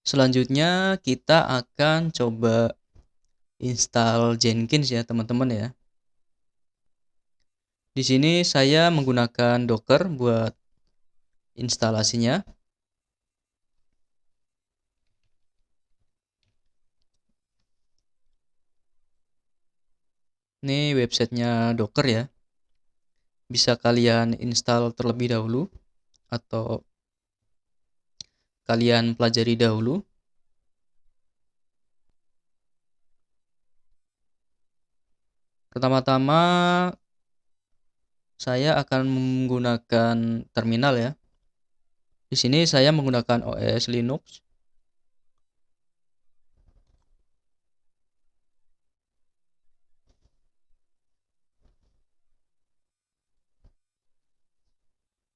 Selanjutnya kita akan coba install Jenkins ya teman-teman ya. Di sini saya menggunakan Docker buat instalasinya. Ini websitenya Docker ya. Bisa kalian install terlebih dahulu atau kalian pelajari dahulu. Pertama-tama saya akan menggunakan terminal ya. Di sini saya menggunakan OS Linux.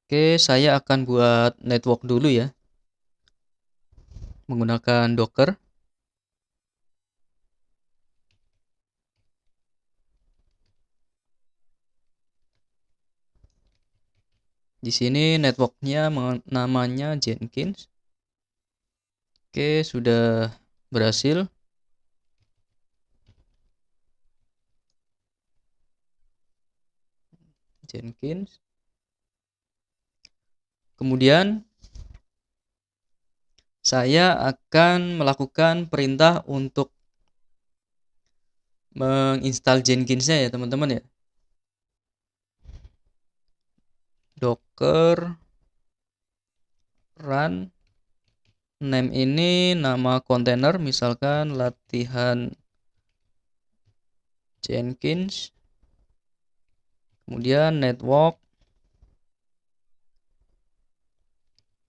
Oke, saya akan buat network dulu ya. Menggunakan Docker. Di sini networknya namanya Jenkins. Oke, sudah berhasil. Jenkins. Kemudian saya akan melakukan perintah untuk menginstal Jenkinsnya ya teman-teman ya. Docker run name ini nama kontainer, misalkan latihan Jenkins. Kemudian network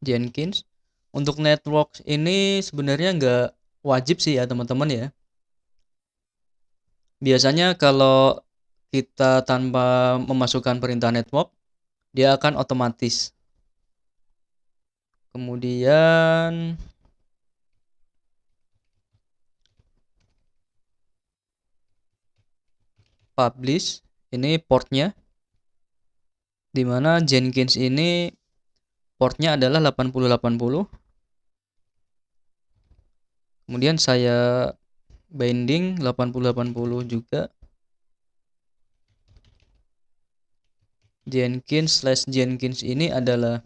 Jenkins. Untuk network ini sebenarnya nggak wajib sih ya teman-teman ya. Biasanya kalau kita tanpa memasukkan perintah network, dia akan otomatis. Kemudian publish, ini portnya, dimana Jenkins ini portnya adalah 8080. Kemudian saya binding 8080 juga. Jenkins ini adalah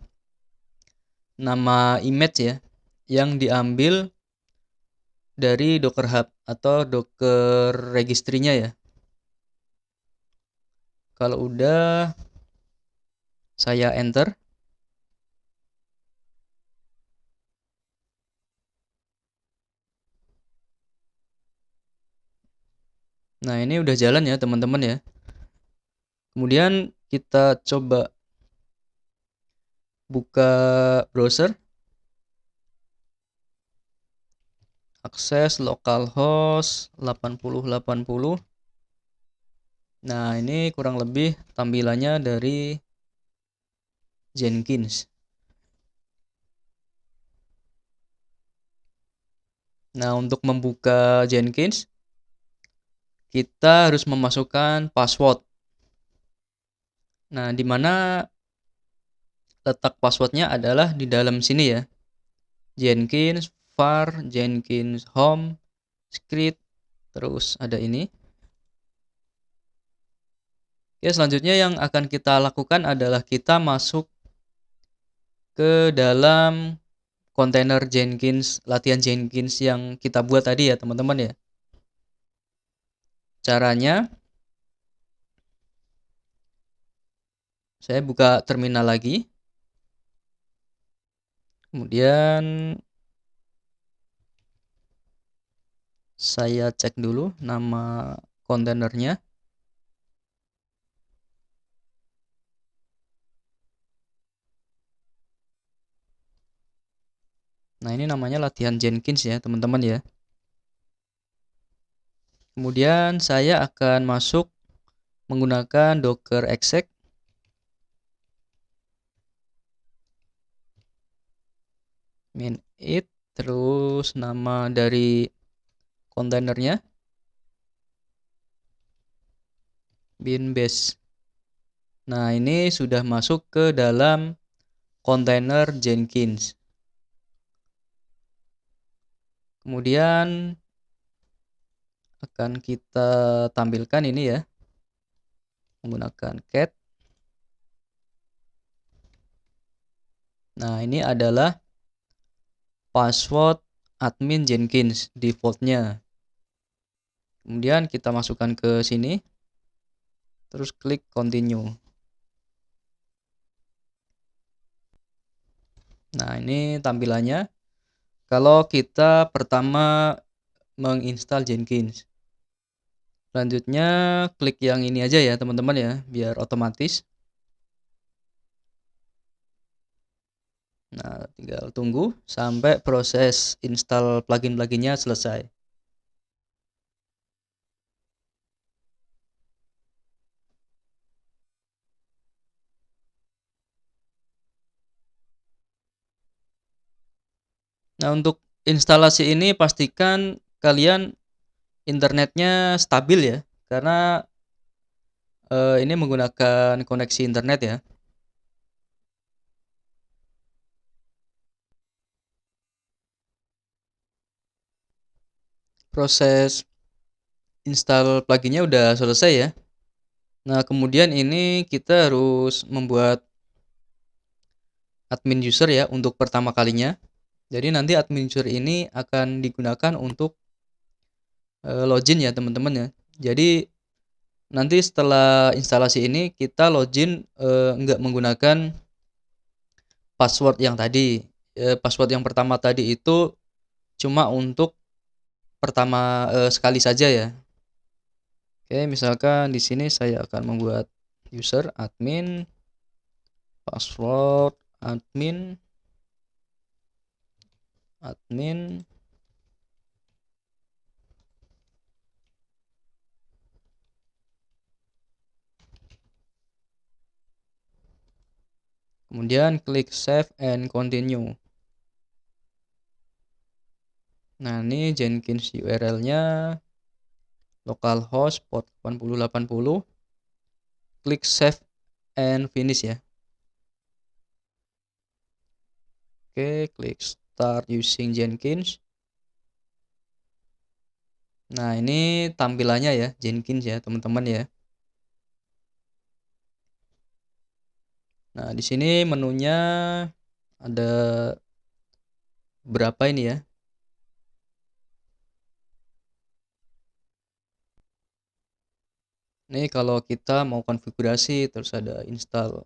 nama image ya, yang diambil dari Docker Hub atau Docker registry-nya ya. Kalau udah, saya enter. Nah, ini udah jalan ya teman-teman ya. Kemudian kita coba buka browser. Akses localhost 8080. Nah, ini kurang lebih tampilannya dari Jenkins. Nah, untuk membuka Jenkins, kita harus memasukkan password. Nah, di mana letak passwordnya adalah di dalam sini ya. Jenkins var, Jenkins home, script, terus ada ini. Oke, selanjutnya yang akan kita lakukan adalah kita masuk ke dalam kontainer Jenkins, latihan Jenkins yang kita buat tadi ya teman-teman ya. Caranya, saya buka terminal lagi. Kemudian saya cek dulu nama kontainernya. Nah, ini namanya latihan Jenkins ya teman-teman ya. Kemudian saya akan masuk menggunakan docker exec. Min it, terus nama dari kontainernya bin base. Nah, ini sudah masuk ke dalam kontainer Jenkins. Kemudian akan kita tampilkan ini ya, menggunakan cat. Nah, ini adalah password admin Jenkins defaultnya. Kemudian kita masukkan ke sini, terus klik continue. Nah, ini tampilannya kalau kita pertama menginstal Jenkins. Selanjutnya klik yang ini aja ya teman-teman ya, biar otomatis. Nah, tinggal tunggu sampai proses install plugin-pluginnya selesai. Nah, untuk instalasi ini pastikan kalian internetnya stabil ya, karena ini menggunakan koneksi internet ya. Proses install pluginnya udah selesai ya. Nah, kemudian ini kita harus membuat admin user ya untuk pertama kalinya. Jadi nanti admin user ini akan digunakan untuk login ya teman-teman ya. Jadi nanti setelah instalasi ini kita login nggak menggunakan password yang tadi. Password yang pertama tadi itu cuma untuk pertama sekali saja ya. Oke, misalkan di sini saya akan membuat user admin password admin. Kemudian klik save and continue. Nah, ini Jenkins URL-nya localhost port 8080. Klik save and finish ya. Oke, klik start using Jenkins. Nah, ini tampilannya ya Jenkins ya, teman-teman ya. Nah, di sini menunya ada berapa ini ya? Ini kalau kita mau konfigurasi terus ada install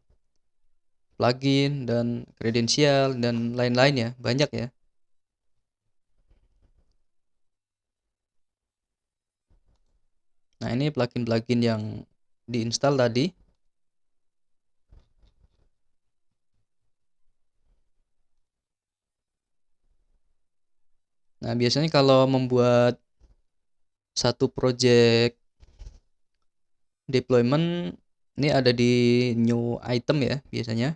plugin dan kredensial dan lain-lain ya, banyak ya. Nah, ini plugin-plugin yang diinstal tadi. Nah, biasanya kalau membuat satu project deployment ini ada di new item ya biasanya.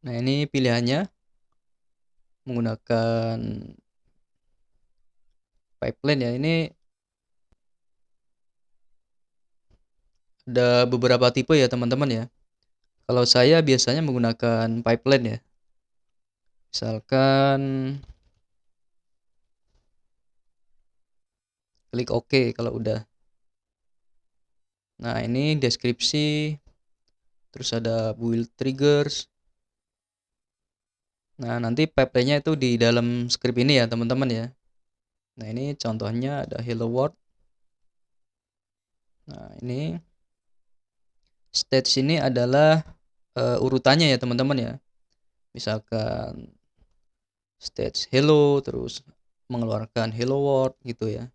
Nah, ini pilihannya menggunakan pipeline ya. Ini ada beberapa tipe ya teman-teman ya. Kalau saya biasanya menggunakan pipeline ya. Misalkan klik OK kalau udah. Nah, ini deskripsi, terus ada build triggers. Nah, nanti pipeline-nya itu di dalam script ini ya teman-teman ya. Nah, ini contohnya ada hello world. Nah, ini stage ini adalah urutannya ya teman-teman ya. Misalkan stage hello, terus mengeluarkan hello world gitu ya.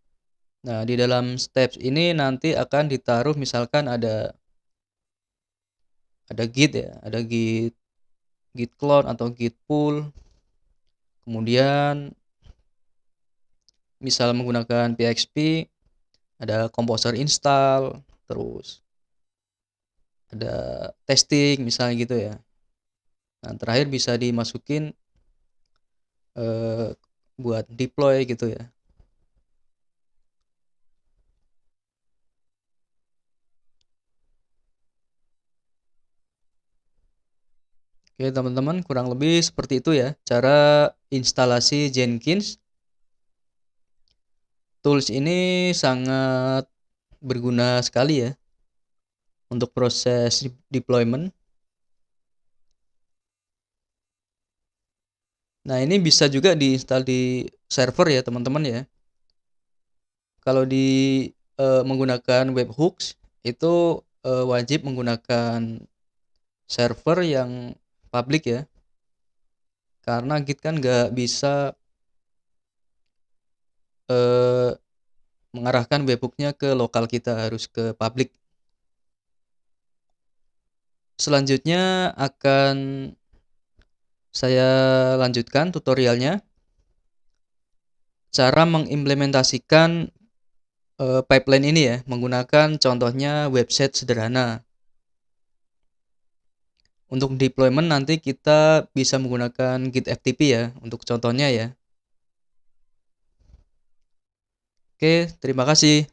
Nah, di dalam steps ini nanti akan ditaruh misalkan ada git ya, ada git clone atau git pull. Kemudian misal menggunakan PHP ada composer install, terus ada testing misalnya gitu ya. Nah, terakhir bisa dimasukin buat deploy gitu ya. Oke, teman-teman, kurang lebih seperti itu ya cara instalasi Jenkins. Tools ini sangat berguna sekali ya untuk proses deployment. Nah, ini bisa juga diinstal di server ya, teman-teman ya. Kalau menggunakan webhooks itu wajib menggunakan server yang public ya. Karena Git kan nggak bisa mengarahkan webhooknya ke lokal kita, harus ke public. Selanjutnya akan saya lanjutkan tutorialnya. Cara mengimplementasikan pipeline ini ya, menggunakan contohnya website sederhana. Untuk deployment nanti kita bisa menggunakan Git FTP ya, untuk contohnya ya. Oke, terima kasih.